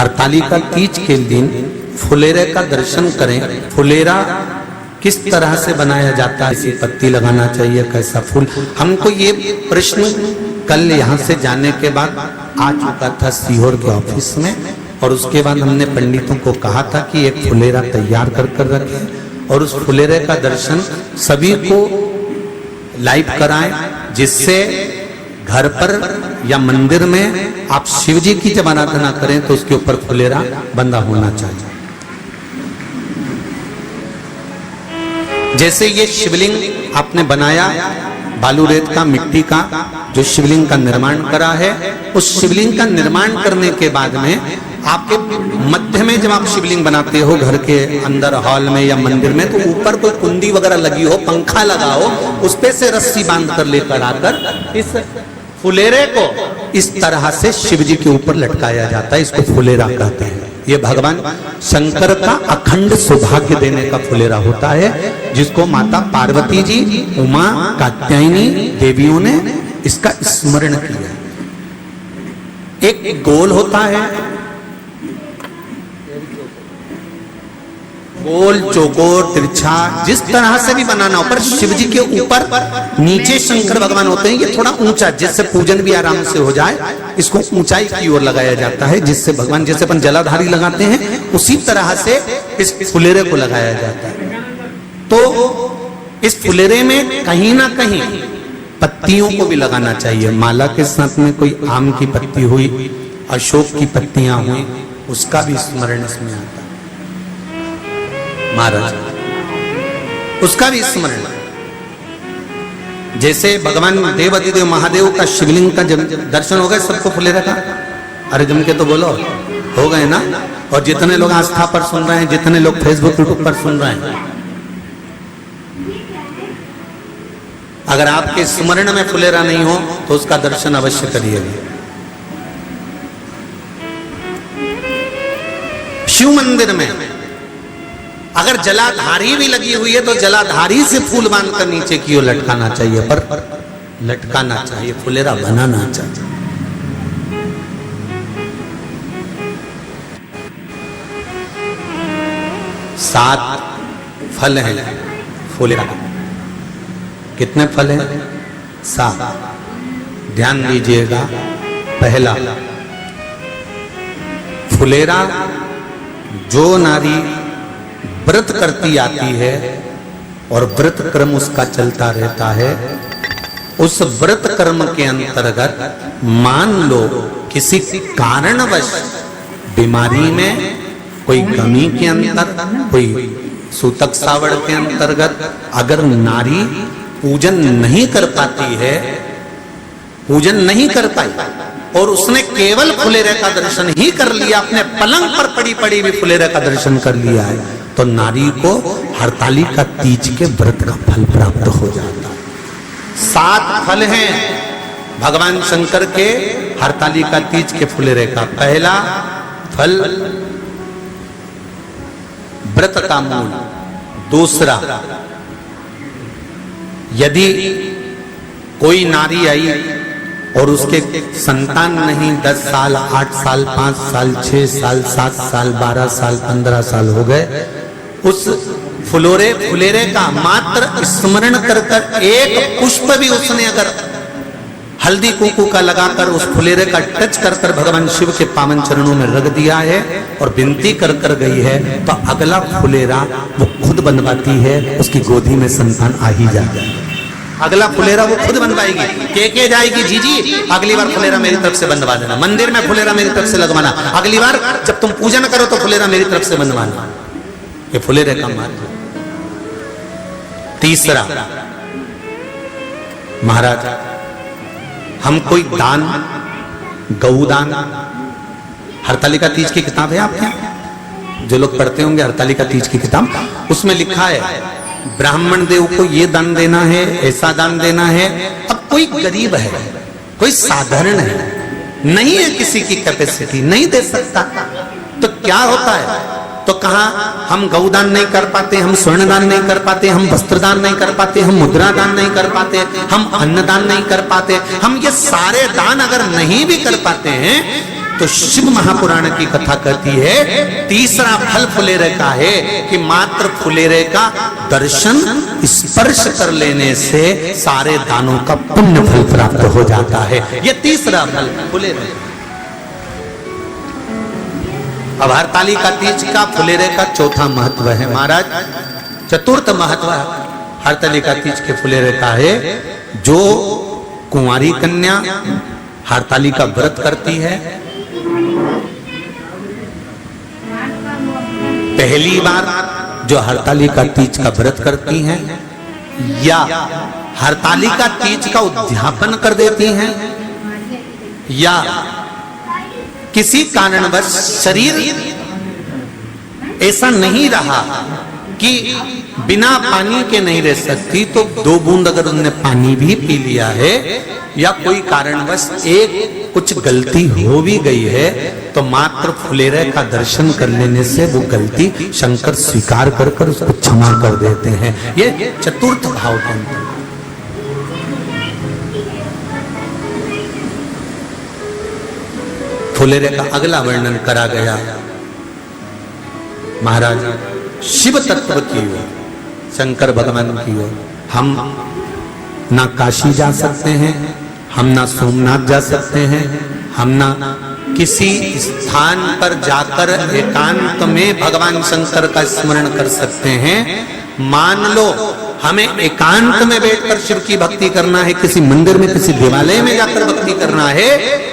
हरतालिका तीज के दिन फुलेरे का दर्शन करें। फुलेरा किस तरह से बनाया जाता है, इसी पत्ती लगाना चाहिए, कैसा फूल, हमको ये प्रश्न कल यहाँ से जाने के बाद आ चुका था सीहोर के ऑफिस में। और उसके बाद हमने पंडितों को कहा था कि एक फुलेरा तैयार कर कर रखें और उस फुलेरे का दर्शन सभी को लाइव कराएं, जिससे घर पर या मंदिर में आप शिव जी की जब आराधना करें तो उसके ऊपर फुलेरा बंधा होना चाहिए। जैसे ये शिवलिंग आपने बनाया बालू रेत का, मिट्टी का, जो शिवलिंग का निर्माण करा है, उस शिवलिंग का निर्माण करने के बाद में आपके मध्य में जब आप शिवलिंग बनाते हो घर के अंदर हॉल में या मंदिर में, तो ऊपर कोई कुंडी वगैरह लगी हो, पंखा लगा हो, उस पे से रस्सी बांध कर लेकर आकर इस फुलेरे को इस तरह से शिव जी के ऊपर लटकाया जाता है। इसको फुलेरा कहते हैं। ये भगवान शंकर का अखंड सौभाग्य देने का फुलेरा होता है, जिसको माता पार्वती जी, उमा, कात्यायनी देवियों ने इसका स्मरण किया। एक गोल होता है, गोल, चौकोर, तिरछा, जिस तरह से भी बनाना हो, पर शिव जी के ऊपर नीचे शंकर भगवान होते हैं। ये थोड़ा ऊंचा, जिससे पूजन भी आराम से हो जाए, इसको ऊंचाई की ओर लगाया जाता है, जिससे भगवान, जैसे अपन जलाधारी लगाते हैं, उसी तरह से इस फुलेरे को लगाया जाता है। तो इस फुलेरे में कहीं ना कहीं पत्तियों को भी लगाना चाहिए। माला के साथ में कोई आम की पत्ती हुई, अशोक की पत्तियां हुई, उसका भी स्मरण इसमें आता है महाराज, उसका भी स्मरण। जैसे भगवान देवाधिदेव महादेव का शिवलिंग का जब दर्शन हो गए सबको फुलेरा का, अरे जम के तो बोलो, हो गए ना। और जितने लोग आस्था पर सुन रहे हैं, जितने लोग फेसबुक यूट्यूब पर सुन रहे हैं, अगर आपके स्मरण में फुलेरा नहीं हो तो उसका दर्शन अवश्य करिएगा। शिव मंदिर में अगर जलाधारी भी लगी हुई है तो जलाधारी से फूल बांधकर नीचे की ओर लटकाना चाहिए, पर लटकाना चाहिए, फुलेरा बनाना चाहिए। सात फल हैं फुलेरा। कितने फल हैं? 7। ध्यान दीजिएगा। पहला, फुलेरा जो नारी व्रत करती आती है और व्रत कर्म उसका चलता रहता है, उस व्रत कर्म के अंतर्गत मान लो किसी कारणवश बीमारी में, कोई कमी के अंतर, कोई सूतक सावड़ के अंतर्गत अगर नारी पूजन नहीं कर पाती है, पूजन नहीं कर पाई और उसने केवल फुलेरे का दर्शन ही कर लिया, अपने पलंग पर पड़ी पड़ी भी फुलेरे का दर्शन कर लिया है, तो नारी को हरतालिका तीज के व्रत का फल प्राप्त हो जाता है। 7 फल हैं भगवान शंकर के हरतालिका तीज के फुलेरे का। पहला फल व्रत का मूल। दूसरा, यदि कोई नारी आई और उसके संतान नहीं, 10 साल, 8 साल, 5 साल, 6 साल, 7 साल, 12 साल, 15 साल हो गए, उस फुलेरे का मात्र स्मरण कर कर एक पुष्प भी उसने अगर हल्दी कुंकू का लगाकर उस फुलेरे का टच कर कर भगवान शिव के पावन चरणों में रख दिया है और विनती कर कर गई है, तो अगला फुलेरा वो खुद बनवाती है, उसकी गोदी में संतान आ ही जाता है। अगला फुलेरा वो खुद बनवाएगी, के जाएगी, जी जी अगली बार फुलेरा मेरी तरफ से बनवा देना, मंदिर में फुलेरा मेरी तरफ से लगवाना, अगली बार जब तुम पूजन करो तो फुलेरा मेरी तरफ से बनवाना। ये फुलेरे का महत्व। तीसरा, महाराज हम कोई दान, गौदान, हरतालिका तीज की किताब है आपके, जो लोग पढ़ते होंगे हरतालिका तीज की किताब, उसमें लिखा है ब्राह्मण देव को ये दान देना है, ऐसा दान देना है। अब कोई गरीब है, कोई साधारण है, नहीं है किसी की कैपेसिटी, नहीं दे सकता, तो क्या होता है? तो कहा हम गौदान नहीं कर पाते, हम स्वर्ण दान नहीं कर पाते, हम वस्त्र दान नहीं कर पाते, हम मुद्रा दान नहीं कर पाते, हम अन्नदान नहीं कर पाते, हम ये सारे दान अगर नहीं भी कर पाते हैं तो शिव महापुराण की कथा कहती है तीसरा फल फुलेरे का है कि मात्र फुलेरे का दर्शन स्पर्श कर लेने से सारे दानों का पुण्य फल प्राप्त हो जाता है। यह तीसरा फल फुलेरे। अब हरतालिका तीज का फुलेरे का चौथा महत्व है महाराज। चतुर्थ महत्व हरतालिका तीज के फुलेरे का है जो कुंवारी कन्या हरतालिका व्रत करती है, पहली बार जो हरतालिका तीज का व्रत करती हैं या हरतालिका तीज का उद्यापन कर देती हैं या किसी कारणवश शरीर ऐसा नहीं रहा कि बिना पानी के नहीं रह सकती, तो 2 बूंद अगर उन्होंने पानी भी पी लिया है या कोई कारणवश एक कुछ गलती हो भी गई है तो मात्र फुलेरे का दर्शन कर लेने से वो गलती शंकर स्वीकार कर उसको क्षमा कर देते हैं। ये चतुर्थ भाव तंत्र। फुलेरे का अगला वर्णन करा गया महाराज शिव तत्व की ओर, शंकर भगवान की ओर। हम ना काशी जा सकते हैं, हम ना सोमनाथ जा सकते हैं, हम ना किसी स्थान पर जाकर एकांत में भगवान शंकर का स्मरण कर सकते हैं। मान लो हमें एकांत में बैठकर शिव की भक्ति करना है, किसी मंदिर में किसी देवालय में जाकर भक्ति करना है,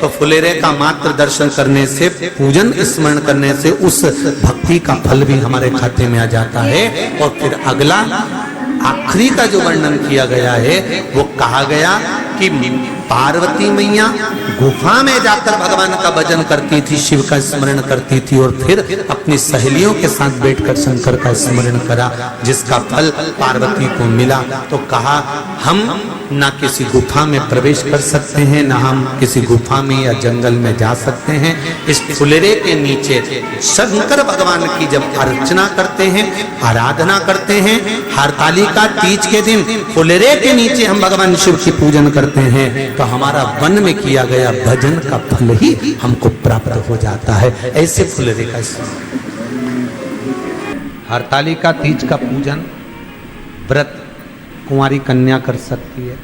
तो फुलेरे का मात्र दर्शन करने से, पूजन स्मरण करने से उस भक्ति का फल भी हमारे खाते में आ जाता है। और फिर अगला आखिरी का जो वर्णन किया गया है वो कहा गया कि पार्वती मैया गुफा में जाकर भगवान का भजन करती थी, शिव का स्मरण करती थी और फिर अपनी सहेलियों के साथ बैठकर शंकर का स्मरण करा, जिसका फल पार्वती को मिला। तो कहा हम ना किसी गुफा में प्रवेश कर सकते हैं, ना हम किसी गुफा में या जंगल में जा सकते हैं। इस फुलेरे के नीचे शंकर भगवान की जब अर्चना करते हैं, आराधना करते हैं, हरतालिका तीज के दिन फुलेरे के नीचे हम भगवान शिव की पूजन करते हैं, तो हमारा वन में किया गया भजन का फल ही हमको प्राप्त हो जाता है। ऐसे फुलेरे का हरतालिका तीज का पूजन व्रत कुंवारी कन्या कर सकती है,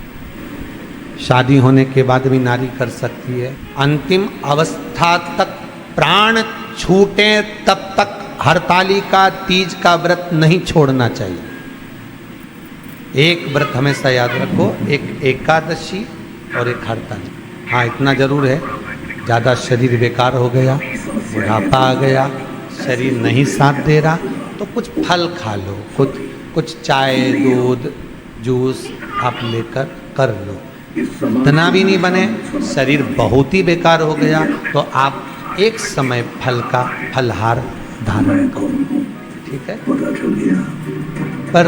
शादी होने के बाद भी नारी कर सकती है। अंतिम अवस्था तक प्राण छूटे तब तक हरतालिका तीज का व्रत नहीं छोड़ना चाहिए। एक व्रत हमेशा याद रखो, एक एकादशी और एक हरतालिका। हाँ इतना जरूर है, ज़्यादा शरीर बेकार हो गया, बुढ़ापा आ गया, शरीर नहीं साथ दे रहा, तो कुछ फल खा लो, कुछ चाय दूध जूस आप लेकर कर लो। इतना भी नहीं बने, शरीर बहुत ही बेकार हो गया, तो आप एक समय फल का फलहार धारण करो, ठीक है। पर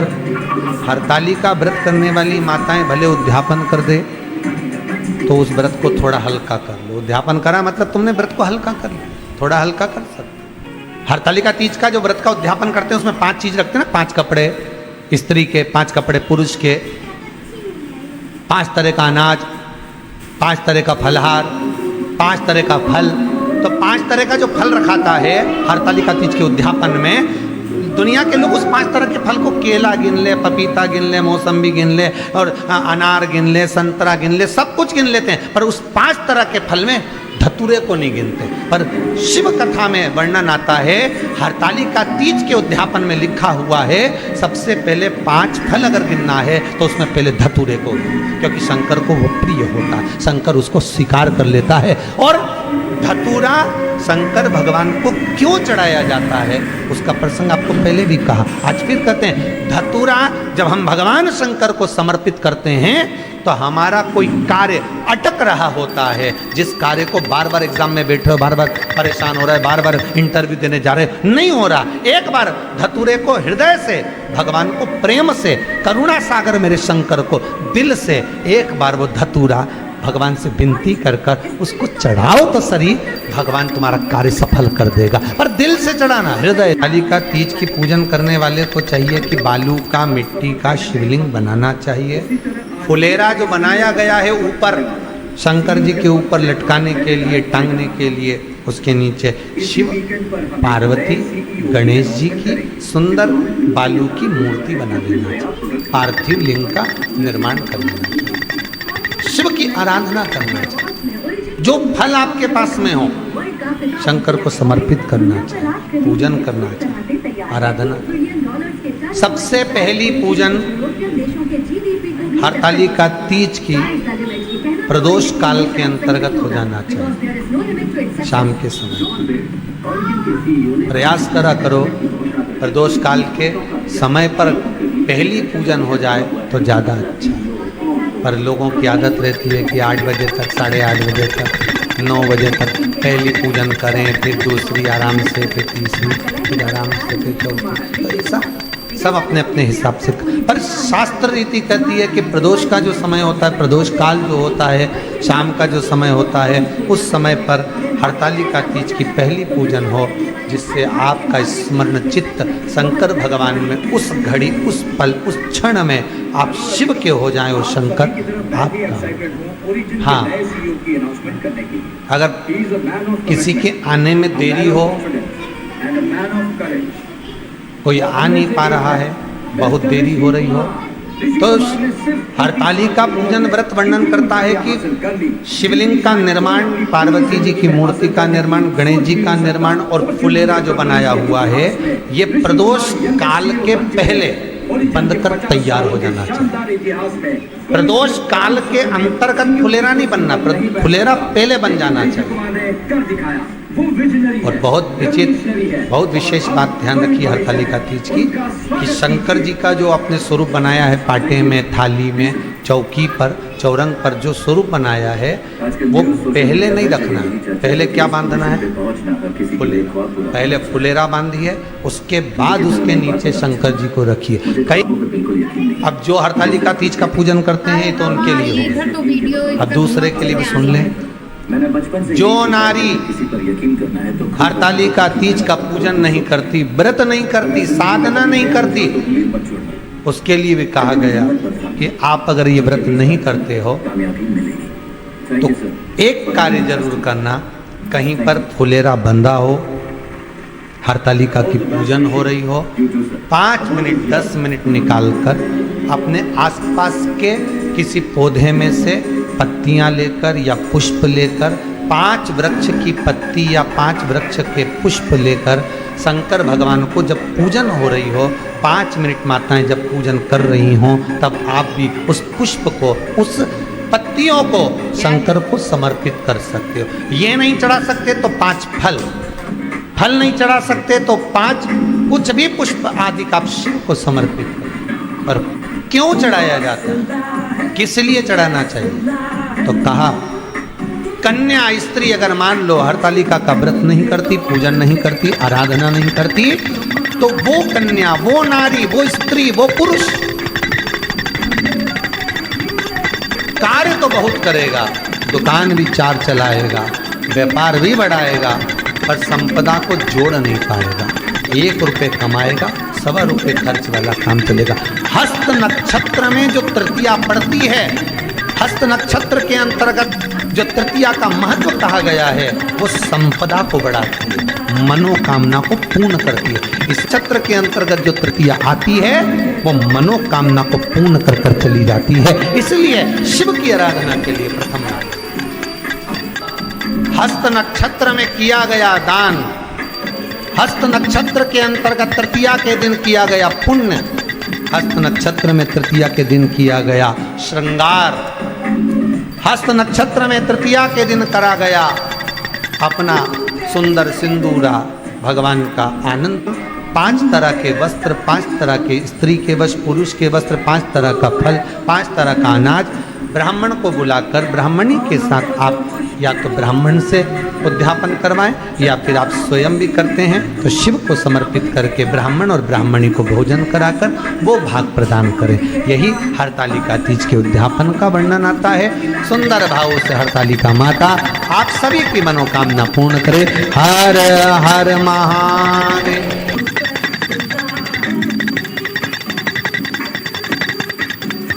हरतालिका व्रत करने वाली माताएं भले उद्यापन कर दे तो उस व्रत को थोड़ा हल्का कर लो। उद्यापन करा मतलब तुमने व्रत को हल्का कर लो, थोड़ा हल्का कर सकते। हरतालिका तीज का जो व्रत का उद्यापन करते हैं उसमें 5 चीज रखते हैं ना, 5 कपड़े स्त्री के, 5 कपड़े पुरुष के, 5 तरह का अनाज, 5 तरह का फलहार, 5 तरह का फल। तो 5 तरह का जो फल रखाता है हरतालिका तीज के उद्यापन में, दुनिया के लोग उस 5 तरह के फल को केला गिन ले, पपीता गिन ले, मौसम्बी गिन ले और अनार गिन ले, संतरा गिन ले, सब कुछ गिन लेते हैं, पर उस 5 तरह के फल में धतूरे को नहीं गिनते। पर शिव कथा में वर्णन आता है, हरतालिका तीज के उद्यापन में लिखा हुआ है सबसे पहले 5 फल अगर गिनना है तो उसमें पहले धतूरे को, क्योंकि शंकर को वो प्रिय होता है, शंकर उसको स्वीकार कर लेता है। और धतूरा शंकर भगवान को क्यों चढ़ाया जाता है उसका प्रसंग आपको पहले भी कहा, आज फिर कहते हैं। धतूरा जब हम भगवान शंकर को समर्पित करते हैं तो हमारा कोई कार्य अटक रहा होता है, जिस कार्य को बार बार एग्जाम में बैठे हो, बार बार परेशान हो रहा है, बार बार इंटरव्यू देने जा रहे हो, नहीं हो रहा, एक बार धतूरे को हृदय से भगवान को प्रेम से, करुणा सागर मेरे शंकर को दिल से एक बार वो धतूरा भगवान से विनती कर कर उसको चढ़ाओ तो सही, भगवान तुम्हारा कार्य सफल कर देगा। पर दिल से चढ़ाना, हृदय। हरतालिका तीज की पूजन करने वाले को चाहिए कि बालू का, मिट्टी का शिवलिंग बनाना चाहिए। फुलेरा जो बनाया गया है ऊपर शंकर जी के ऊपर लटकाने के लिए, टांगने के लिए उसके नीचे शिव, पार्वती, गणेश जी की सुंदर बालू की मूर्ति बना देना चाहिए, पार्थिव लिंग का निर्माण कर देना चाहिए, शिव की आराधना करना चाहिए। जो फल आपके पास में हो शंकर को समर्पित करना चाहिए, पूजन करना चाहिए, आराधना। सबसे पहली पूजन हरतालिका तीज की प्रदोष काल के अंतर्गत हो जाना चाहिए, शाम के समय। प्रयास करो प्रदोष काल के समय पर पहली पूजन हो जाए तो ज़्यादा अच्छा। पर लोगों की आदत रहती है कि 8 बजे तक, 8:30 बजे तक, 9 बजे तक पहली पूजन करें, फिर दूसरी आराम से, फिर तीसरी, फिर आराम से, फिर चौथी। तो ऐसा सब अपने अपने हिसाब से। पर शास्त्र रीति कहती है कि प्रदोष का जो समय होता है, प्रदोष काल जो होता है, शाम का जो समय होता है, उस समय पर हरतालिका तीज की पहली पूजन हो, जिससे आपका स्मरण चित्त शंकर भगवान में उस घड़ी, उस पल, उस क्षण में आप शिव के हो जाएं और शंकर आपका। हाँ, अगर किसी के आने में देरी हो, कोई आ नहीं पा रहा है, बहुत देरी हो रही हो, तो हरतालिका पूजन व्रत वर्णन करता है कि शिवलिंग का निर्माण, पार्वती जी की मूर्ति का निर्माण, गणेश जी का निर्माण और फुलेरा जो बनाया हुआ है, ये प्रदोष काल के पहले बनकर तैयार हो जाना चाहिए। प्रदोष काल के अंतर्गत फुलेरा नहीं बनना, फुलेरा पहले बन जाना चाहिए। और बहुत विचित्र, बहुत विशेष बात ध्यान रखिए हरतालिका तीज की, कि शंकर जी का जो आपने स्वरूप बनाया है, पाटे में, थाली में, चौकी पर, चौरंग पर जो स्वरूप बनाया है, वो पहले नहीं रखना। पहले क्या बांधना है? पहले फुलेरा बांधिए, उसके बाद उसके नीचे शंकर जी को रखिए। कई अब जो हरतालिका तीज का पूजन करते हैं तो उनके लिए हो, अब दूसरे के लिए भी सुन लें। जो नारी हरतालिका तीज का पूजन नहीं करती, व्रत नहीं करती, साधना नहीं करती, उसके लिए भी कहा गया कि आप अगर ये व्रत नहीं करते हो तो एक कार्य जरूर करना, कहीं पर फुलेरा बंधा हो, हरतालिका की पूजन हो रही हो, 5 मिनट 10 मिनट निकालकर अपने आसपास के किसी पौधे में से पत्तियां लेकर या पुष्प लेकर, 5 वृक्ष की पत्ती या 5 वृक्ष के पुष्प लेकर शंकर भगवान को जब पूजन हो रही हो, 5 मिनट माताएं जब पूजन कर रही हों, तब आप भी उस पुष्प को, उस पत्तियों को शंकर को समर्पित कर सकते हो। ये नहीं चढ़ा सकते तो 5 फल नहीं चढ़ा सकते तो 5 कुछ भी पुष्प आदि का आप शिव को समर्पित करें। पर क्यों चढ़ाया जाता है, किस लिए चढ़ाना चाहिए? तो कहा कन्या स्त्री अगर मान लो हरतालिका का व्रत नहीं करती, पूजन नहीं करती, आराधना नहीं करती, तो वो कन्या, वो नारी, वो स्त्री, वो पुरुष कार्य तो बहुत करेगा, दुकान भी 4 चलाएगा, व्यापार भी बढ़ाएगा, पर संपदा को जोड़ नहीं पाएगा। 1 रुपये कमाएगा, 1.25 रुपये खर्च वाला काम चलेगा। हस्त नक्षत्र में जो तृतीया पड़ती है, हस्त नक्षत्र के अंतर्गत जो तृतीया का महत्व कहा गया है, वो संपदा को बढ़ाती है, मनोकामना को पूर्ण करती है। इस चक्र के अंतर्गत जो तृतीया आती है, वो मनोकामना को पूर्ण कर कर चली जाती है। इसलिए शिव की आराधना के लिए प्रथम हस्त नक्षत्र में किया गया दान, हस्त नक्षत्र के अंतर्गत तृतीया के दिन किया गया पुण्य, हस्त नक्षत्र में तृतीया के दिन किया गया श्रृंगार, हस्त नक्षत्र में तृतीया के दिन करा गया अपना सुंदर सिंदूरा, भगवान का आनंद, 5 तरह के वस्त्र, 5 तरह के स्त्री के वस्त्र, पुरुष के वस्त्र, 5 तरह का फल, 5 तरह का अनाज, ब्राह्मण को बुलाकर ब्राह्मणी के साथ आप या तो ब्राह्मण से उद्यापन करवाएं या फिर आप स्वयं भी करते हैं तो शिव को समर्पित करके ब्राह्मण और ब्राह्मणी को भोजन कराकर वो भाग प्रदान करें। यही हरतालिका तीज के उद्यापन का वर्णन आता है। सुंदर भावों से हरतालिका माता आप सभी की मनोकामना पूर्ण करे। हर हर महादेव।